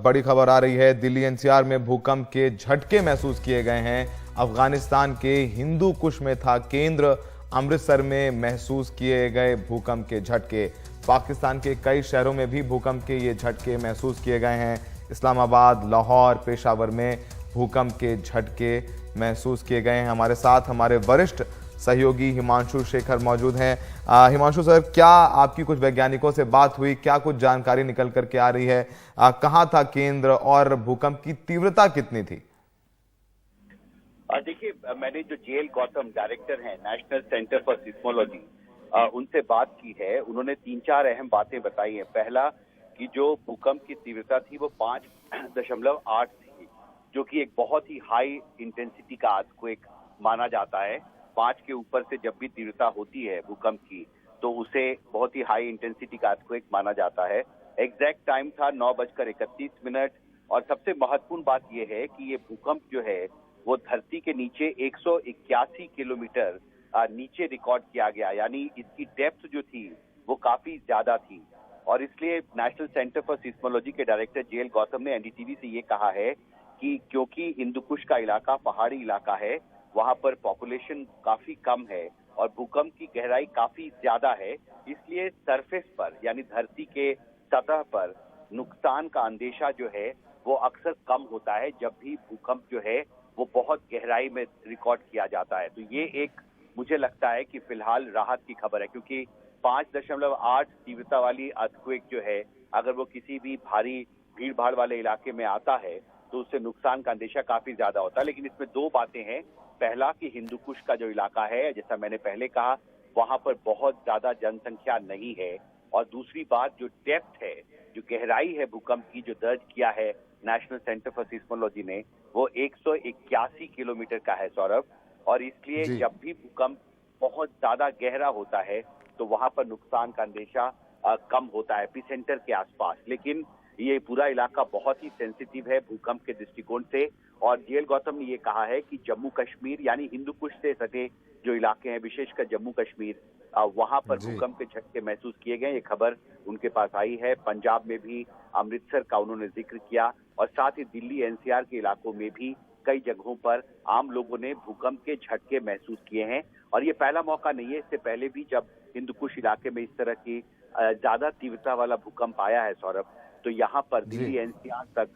बड़ी खबर आ रही है। दिल्ली एनसीआर में भूकंप के झटके महसूस किए गए हैं। अफगानिस्तान के हिंदू कुश में था केंद्र। अमृतसर में महसूस किए गए भूकंप के झटके। पाकिस्तान के कई शहरों में भी भूकंप के ये झटके महसूस किए गए हैं। इस्लामाबाद, लाहौर, पेशावर में भूकंप के झटके महसूस किए गए हैं। हमारे साथ हमारे वरिष्ठ सहयोगी हिमांशु शेखर मौजूद हैं। हिमांशु सर, क्या आपकी कुछ वैज्ञानिकों से बात हुई? क्या कुछ जानकारी निकल करके आ रही है? कहाँ था केंद्र और भूकंप की तीव्रता कितनी थी? देखिए, मैंने जो जेएल गौतम डायरेक्टर हैं नेशनल सेंटर फॉर सिस्मोलॉजी, उनसे बात की है। उन्होंने 3-4 अहम बातें बताई हैं। पहला कि जो भूकंप की तीव्रता थी वो 5.8 थी, जो कि एक बहुत ही हाई इंटेंसिटी का अर्थक्वेक माना जाता है। 5 के ऊपर से जब भी तीव्रता होती है भूकंप की तो उसे बहुत ही हाई इंटेंसिटी का अर्थक्वेक माना जाता है। एग्जैक्ट टाइम था 9:31। और सबसे महत्वपूर्ण बात यह है कि ये भूकंप जो है वो धरती के नीचे 181 किलोमीटर नीचे रिकॉर्ड किया गया, यानी इसकी डेप्थ जो थी वो काफी ज्यादा थी। और इसलिए नेशनल सेंटर फॉर सिस्मोलॉजी के डायरेक्टर जेएल गौतम ने एनडीटीवी से ये कहा है कि क्योंकि हिंदू कुश का इलाका पहाड़ी इलाका है, वहां पर पॉपुलेशन काफी कम है और भूकंप की गहराई काफी ज्यादा है, इसलिए सरफेस पर यानी धरती के सतह पर नुकसान का अंदेशा जो है वो अक्सर कम होता है जब भी भूकंप जो है वो बहुत गहराई में रिकॉर्ड किया जाता है। तो ये एक मुझे लगता है कि फिलहाल राहत की खबर है, क्योंकि 5.8 तीव्रता वाली अर्थक्वेक जो है अगर वो किसी भी भारी भीड़ भाड़ वाले इलाके में आता है तो उससे नुकसान का अंदेशा काफी ज्यादा होता है। लेकिन इसमें 2 बातें हैं। पहला कि हिंदू कुश का जो इलाका है, जैसा मैंने पहले कहा, वहां पर बहुत ज्यादा जनसंख्या नहीं है। और दूसरी बात, जो डेप्थ है, जो गहराई है भूकंप की, जो दर्ज किया है नेशनल सेंटर फॉर सिस्मोलॉजी ने, वो 181 किलोमीटर का है, सौरभ। और इसलिए जब भी भूकंप बहुत ज्यादा गहरा होता है तो वहां पर नुकसान का अंदेशा कम होता है एपिसेंटर के आसपास। लेकिन ये पूरा इलाका बहुत ही सेंसिटिव है भूकंप के दृष्टिकोण से। और जेएल गौतम ने ये कहा है कि जम्मू कश्मीर यानी हिंदू कुश से सटे जो इलाके हैं, विशेषकर जम्मू कश्मीर, वहां पर भूकंप के झटके महसूस किए गए। ये खबर उनके पास आई है। पंजाब में भी अमृतसर का उन्होंने जिक्र किया और साथ ही दिल्ली एनसीआर के इलाकों में भी कई जगहों पर आम लोगों ने भूकंप के झटके महसूस किए हैं। और ये पहला मौका नहीं है, इससे पहले भी जब हिंदू कुश इलाके में इस तरह की ज्यादा तीव्रता वाला भूकंप आया है, सौरभ, तो यहाँ पर दिल्ली एनसीआर तक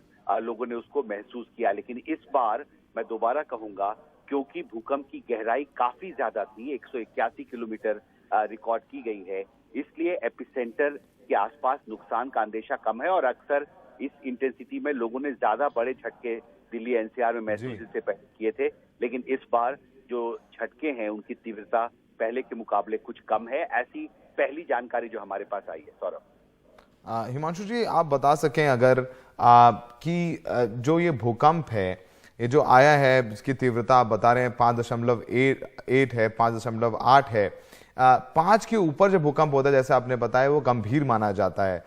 लोगों ने उसको महसूस किया। लेकिन इस बार मैं दोबारा कहूंगा, क्योंकि भूकंप की गहराई काफी ज्यादा थी, 181 किलोमीटर रिकॉर्ड की गई है, इसलिए एपिसेंटर के आसपास नुकसान का अंदेशा कम है। और अक्सर इस इंटेंसिटी में लोगों ने ज्यादा बड़े झटके दिल्ली एनसीआर में महसूस इससे पहले किए थे। लेकिन इस बार जो झटके हैं उनकी तीव्रता पहले के मुकाबले कुछ कम है, ऐसी पहली जानकारी जो हमारे पास आई है, सौरभ। हिमांशु जी, आप बता सकें अगर कि जो ये भूकंप है, ये जो आया है, इसकी तीव्रता आप बता रहे हैं 5.8 है, 5.8 है। 5 के ऊपर जो भूकंप होता है, जैसे आपने बताया, वो गंभीर माना जाता है।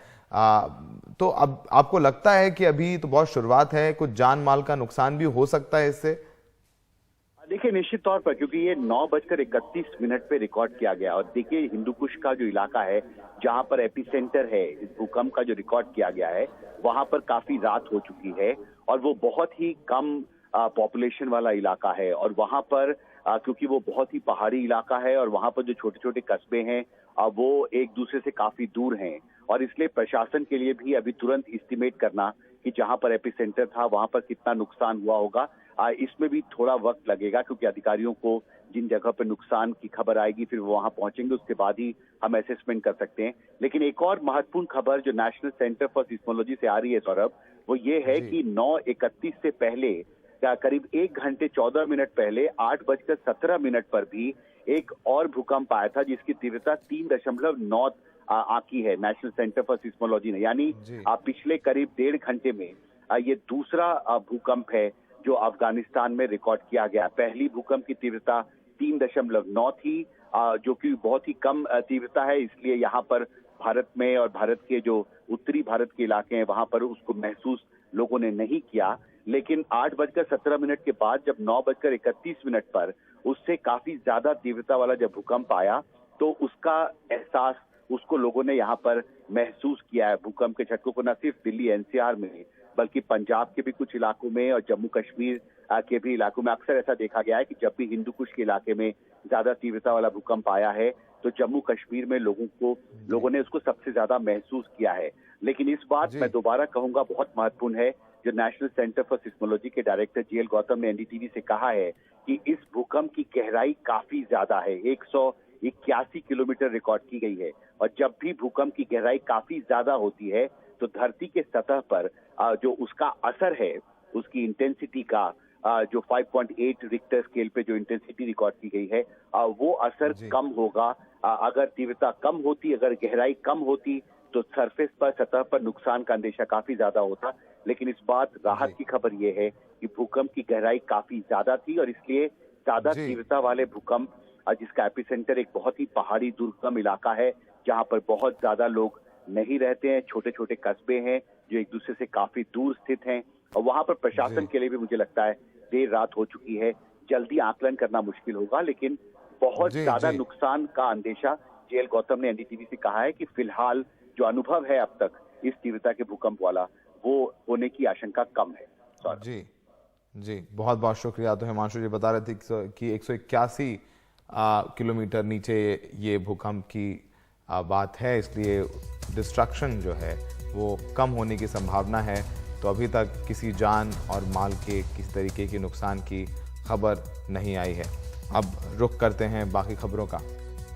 तो अब आपको लगता है कि अभी तो बहुत शुरुआत है, कुछ जान माल का नुकसान भी हो सकता है इससे? देखिए, निश्चित तौर पर, क्योंकि ये 9:31 पे रिकॉर्ड किया गया। और देखिए, हिंदू कुश का जो इलाका है जहां पर एपिसेंटर है इस भूकंप का जो रिकॉर्ड किया गया है, वहां पर काफी रात हो चुकी है और वो बहुत ही कम पॉपुलेशन वाला इलाका है। और वहां पर क्योंकि वो बहुत ही पहाड़ी इलाका है और वहां पर जो छोटे छोटे कस्बे हैं वो एक दूसरे से काफी दूर हैं। और इसलिए प्रशासन के लिए भी अभी तुरंत एस्टिमेट करना कि जहां पर एपिसेंटर था वहां पर कितना नुकसान हुआ होगा, इसमें भी थोड़ा वक्त लगेगा, क्योंकि अधिकारियों को जिन जगह पर नुकसान की खबर आएगी फिर वो वहां पहुंचेंगे, उसके बाद ही हम असेसमेंट कर सकते हैं। लेकिन एक और महत्वपूर्ण खबर जो नेशनल सेंटर फॉर सिस्मोलॉजी से आ रही है, सौरभ, वो ये है कि 9:31 से पहले करीब 1 घंटे 14 मिनट पहले 8:17 पर भी एक और भूकंप आया था जिसकी तीव्रता 3.9 आंकी है नेशनल सेंटर फॉर सिस्मोलॉजी ने। यानी पिछले करीब 1.5 घंटे में ये दूसरा भूकंप है जो अफगानिस्तान में रिकॉर्ड किया गया। पहली भूकंप की तीव्रता 3.9 थी, जो कि बहुत ही कम तीव्रता है, इसलिए यहाँ पर भारत में और भारत के जो उत्तरी भारत के इलाके हैं वहां पर उसको महसूस लोगों ने नहीं किया। लेकिन 8:17 के बाद जब 9:31 पर उससे काफी ज्यादा तीव्रता वाला जब भूकंप आया तो उसका एहसास उसको लोगों ने यहाँ पर महसूस किया है। भूकंप के झटकों को न सिर्फ दिल्ली एनसीआर में बल्कि पंजाब के भी कुछ इलाकों में और जम्मू कश्मीर के भी इलाकों में अक्सर ऐसा देखा गया है कि जब भी हिंदू कुश के इलाके में ज्यादा तीव्रता वाला भूकंप आया है तो जम्मू कश्मीर में लोगों ने उसको सबसे ज्यादा महसूस किया है। लेकिन इस बात मैं दोबारा कहूंगा बहुत महत्वपूर्ण है, जो नेशनल सेंटर फॉर सिस्मोलॉजी के डायरेक्टर जीएल गौतम ने एनडीटीवी से कहा है कि इस भूकंप की गहराई काफी ज्यादा है, 181 किलोमीटर रिकॉर्ड की गई है। और जब भी भूकंप की गहराई काफी ज्यादा होती है तो धरती के सतह पर जो उसका असर है, उसकी इंटेंसिटी का जो 5.8 रिक्टर स्केल पे जो इंटेंसिटी रिकॉर्ड की गई है, वो असर कम होगा। अगर तीव्रता कम होती, अगर गहराई कम होती तो सरफेस पर, सतह पर नुकसान का अंदेशा काफी ज्यादा होता। लेकिन इस बात राहत की खबर ये है कि भूकंप की गहराई काफी ज्यादा थी और इसलिए ज्यादा तीव्रता वाले भूकंप, जिसका एपिसेंटर एक बहुत ही पहाड़ी दुर्गम इलाका है जहां पर बहुत ज्यादा लोग नहीं रहते हैं, छोटे छोटे कस्बे हैं जो एक दूसरे से काफी दूर स्थित हैं, और वहां पर प्रशासन के लिए भी मुझे लगता है देर रात हो चुकी है, जल्दी आकलन करना मुश्किल होगा। लेकिन बहुत ज्यादा नुकसान का अंदेशा जीएल गौतम ने एनडीटीवी से कहा है कि फिलहाल जो अनुभव है अब तक इस तीव्रता के भूकंप वाला, वो होने की आशंका कम है। जी, बहुत बहुत शुक्रिया। तो हिमांशु जी बता रहे थे कि 181 किलोमीटर नीचे ये भूकंप की बात है, इसलिए डिस्ट्रक्शन जो है वो कम होने की संभावना है। तो अभी तक किसी जान और माल के किसी तरीके के नुकसान की खबर नहीं आई है। अब रुख करते हैं बाकी खबरों का।